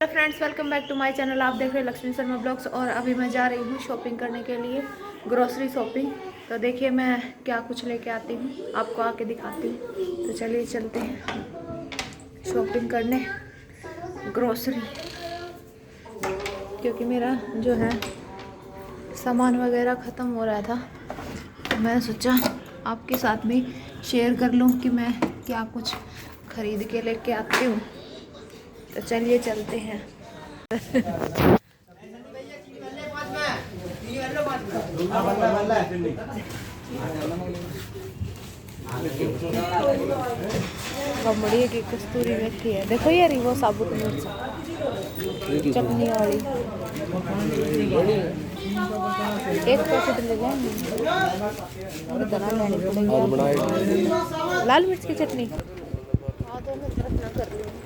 Hello friends, welcome back to my channel. आप देख रहे हैं लक्ष्मी शर्मा ब्लॉग्स। और अभी मैं जा रही हूँ शॉपिंग करने के लिए, ग्रोसरी शॉपिंग। तो देखिए मैं क्या कुछ लेके आती हूँ, आपको आके दिखाती हूँ। तो चलिए चलते हैं शॉपिंग करने ग्रोसरी, क्योंकि मेरा जो है सामान वगैरह ख़त्म हो रहा था। तो मैं सोचा आपके साथ भी शेयर कर लूँ कि मैं क्या कुछ ख़रीद के लेके आती हूँ। तो चलिए चलते हैं। बम्बड़ी की कस्तूरी मेथी है, देखो यार वो साबुत मिर्च चटनी वाली एक पैकेट ले लेंगे। लाल मिर्च की चटनी हाथों में दर्द ना कर रही हूँ।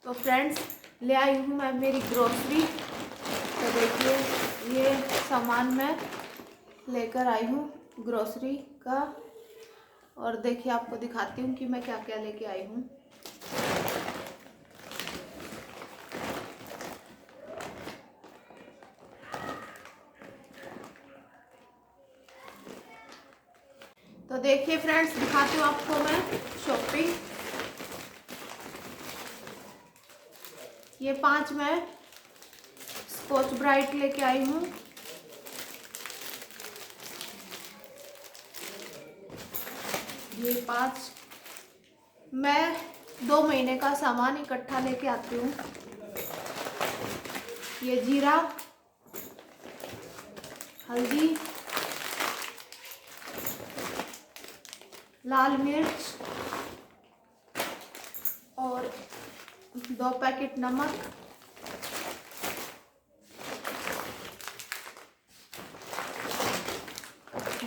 तो फ्रेंड्स, ले आई हूँ मैं मेरी ग्रोसरी। तो देखिए ये सामान मैं लेकर आई हूँ ग्रोसरी का। और देखिए आपको दिखाती हूँ कि मैं क्या क्या लेके आई हूँ। तो देखिए फ्रेंड्स, दिखाती हूँ आपको मैं शॉपिंग। ये 5 मैं स्कॉच ब्राइट लेके आई हूँ। ये 5 मैं 2 महीने का सामान इकट्ठा लेके आती हूँ। ये जीरा, हल्दी, लाल मिर्च और 2 पैकेट नमक,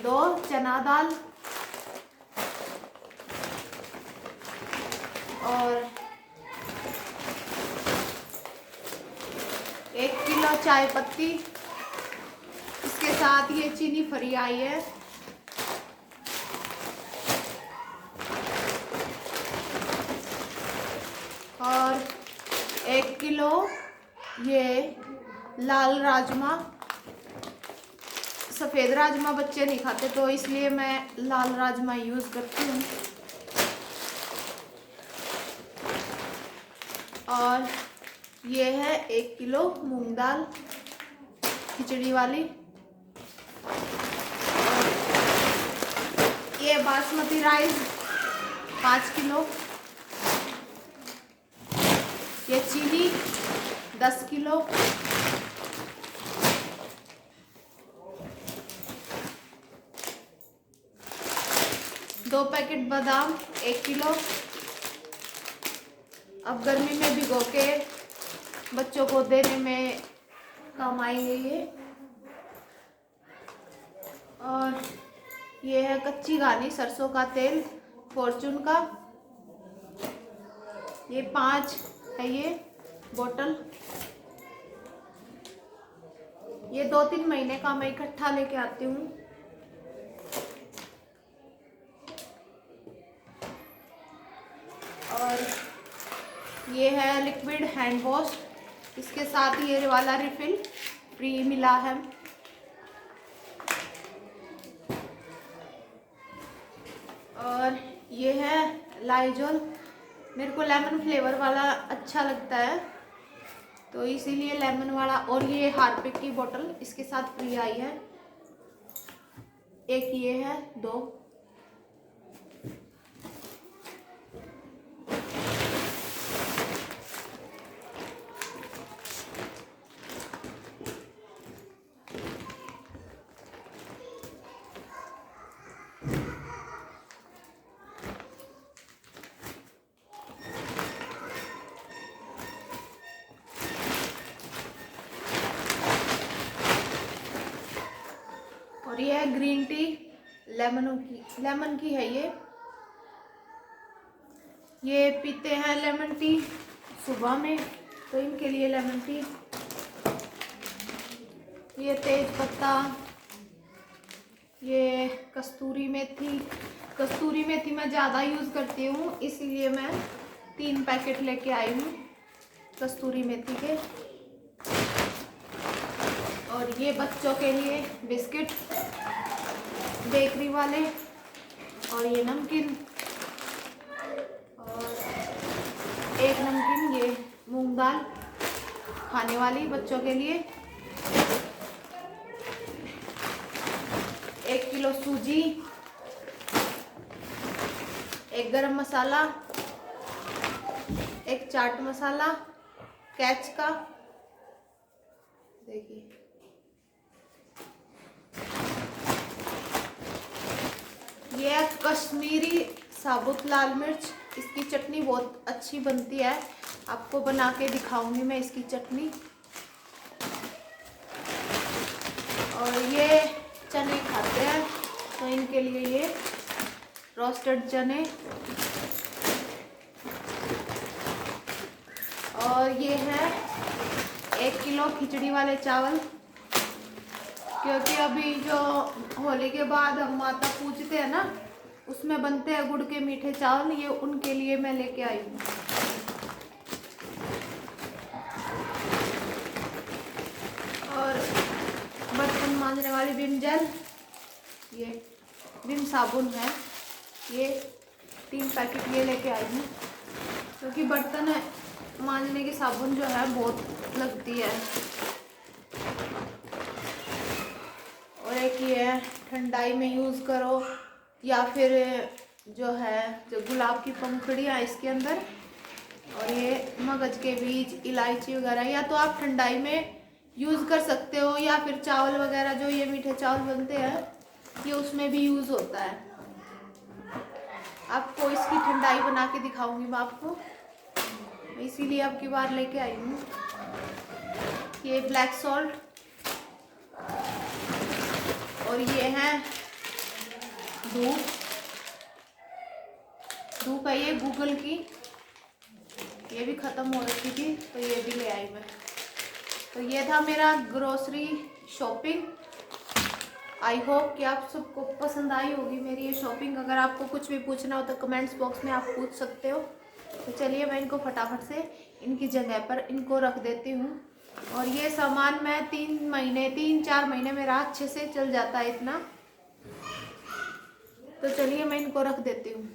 2 चना दाल और 1 किलो चाय पत्ती। इसके साथ ये चीनी फ्री आई है। और 1 किलो ये लाल राजमा। सफ़ेद राजमा बच्चे नहीं खाते, तो इसलिए मैं लाल राजमा यूज़ करती हूँ। और ये है 1 किलो मूंग दाल खिचड़ी वाली। ये बासमती राइस 5 किलो। ये चीनी 10 किलो। दो पैकेट बादाम 1 किलो। अब गर्मी में भिगो के बच्चों को देने में काम आएंगे ये। और ये है कच्ची घानी सरसों का तेल फॉर्चून का। ये 5 है ये बोतल। ये 2-3 महीने का मैं इकट्ठा लेके आती हूँ। और ये है लिक्विड हैंड वॉश। इसके साथ ये वाला रिफिल फ्री मिला है। और ये है लाइजॉल। मेरे को लेमन फ्लेवर वाला अच्छा लगता है, तो इसीलिए लेमन वाला। और ये हार्पिक की बोतल इसके साथ फ्री आई है। एक ये है 2। और ये है ग्रीन टी लेमन की है ये पीते हैं लेमन टी सुबह में, तो इनके लिए लेमन टी। ये तेज पत्ता कस्तूरी मेथी मैं ज़्यादा यूज़ करती हूँ, इसलिए मैं 3 पैकेट लेके आई हूँ कस्तूरी मेथी के। और ये बच्चों के लिए बिस्किट बेकरी वाले, और ये नमकीन, और एक नमकीन ये मूंग दाल खाने वाली बच्चों के लिए, 1 किलो सूजी, 1 गरम मसाला, 1 चाट मसाला कैच का, देखिए ये है कश्मीरी साबुत लाल मिर्च। इसकी चटनी बहुत अच्छी बनती है, आपको बना के दिखाऊंगी मैं इसकी चटनी। और ये चने खाते हैं तो इनके लिए ये रोस्टेड चने, और ये है 1 किलो खिचड़ी वाले चावल, क्योंकि अभी जो होली के बाद हम माता पूजते हैं ना, उसमें बनते हैं गुड़ के मीठे चावल, ये उनके लिए मैं लेके आई हूँ। और बर्तन मांजने वाली विम जेल, ये विम साबुन है, ये 3 पैकेट ये लेके आई हूँ, क्योंकि बर्तन मांजने की साबुन जो है बहुत लगती है। और एक ये है ठंडाई में यूज़ करो, या फिर जो है जो गुलाब की पंखुड़ियाँ इसके अंदर, और ये मगज के बीज, इलायची वगैरह, या तो आप ठंडाई में यूज़ कर सकते हो, या फिर चावल वगैरह जो ये मीठे चावल बनते हैं ये उसमें भी यूज़ होता है। आपको इसकी ठंडाई बना के दिखाऊंगी मैं आपको, इसीलिए अब की बार लेके आई हूँ। ये ब्लैक सॉल्ट, और ये है धूप है ये गूगल की, ये भी ख़त्म हो रखी थी तो ये भी ले आई मैं। तो ये था मेरा ग्रोसरी शॉपिंग। आई होप कि आप सबको पसंद आई होगी मेरी ये शॉपिंग। अगर आपको कुछ भी पूछना हो तो कमेंट्स बॉक्स में आप पूछ सकते हो। तो चलिए मैं इनको फटाफट से इनकी जगह पर इनको रख देती हूँ। और ये सामान मैं 3-4 महीने मेरा अच्छे से चल जाता है इतना। तो चलिए मैं इनको रख देती हूँ।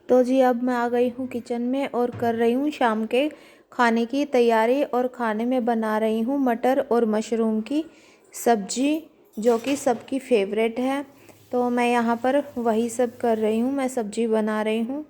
तो जी अब मैं आ गई हूँ किचन में और कर रही हूँ शाम के खाने की तैयारी। और खाने में बना रही हूँ मटर और मशरूम की सब्जी, जो कि सबकी फेवरेट है। तो मैं यहाँ पर वही सब कर रही हूँ, मैं सब्जी बना रही हूँ।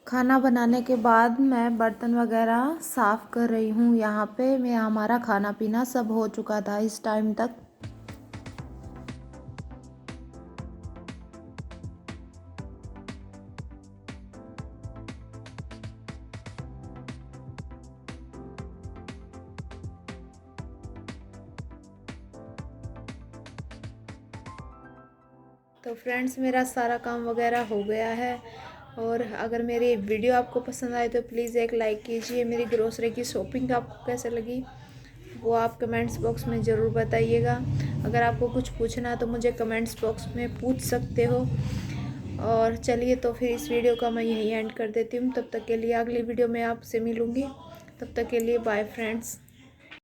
खाना बनाने के बाद मैं बर्तन वगैरह साफ़ कर रही हूँ। यहाँ पे मैं हमारा खाना पीना सब हो चुका था इस टाइम तक। तो फ्रेंड्स मेरा सारा काम वगैरह हो गया है। और अगर मेरी वीडियो आपको पसंद आए तो प्लीज़ एक लाइक कीजिए। मेरी ग्रोसरी की शॉपिंग आपको कैसे लगी वो आप कमेंट्स बॉक्स में ज़रूर बताइएगा। अगर आपको कुछ पूछना है तो मुझे कमेंट्स बॉक्स में पूछ सकते हो। और चलिए तो फिर इस वीडियो का मैं यहीं एंड कर देती हूँ। तब तक के लिए अगली वीडियो में आपसे मिलूँगी। तब तक के लिए बाय फ्रेंड्स।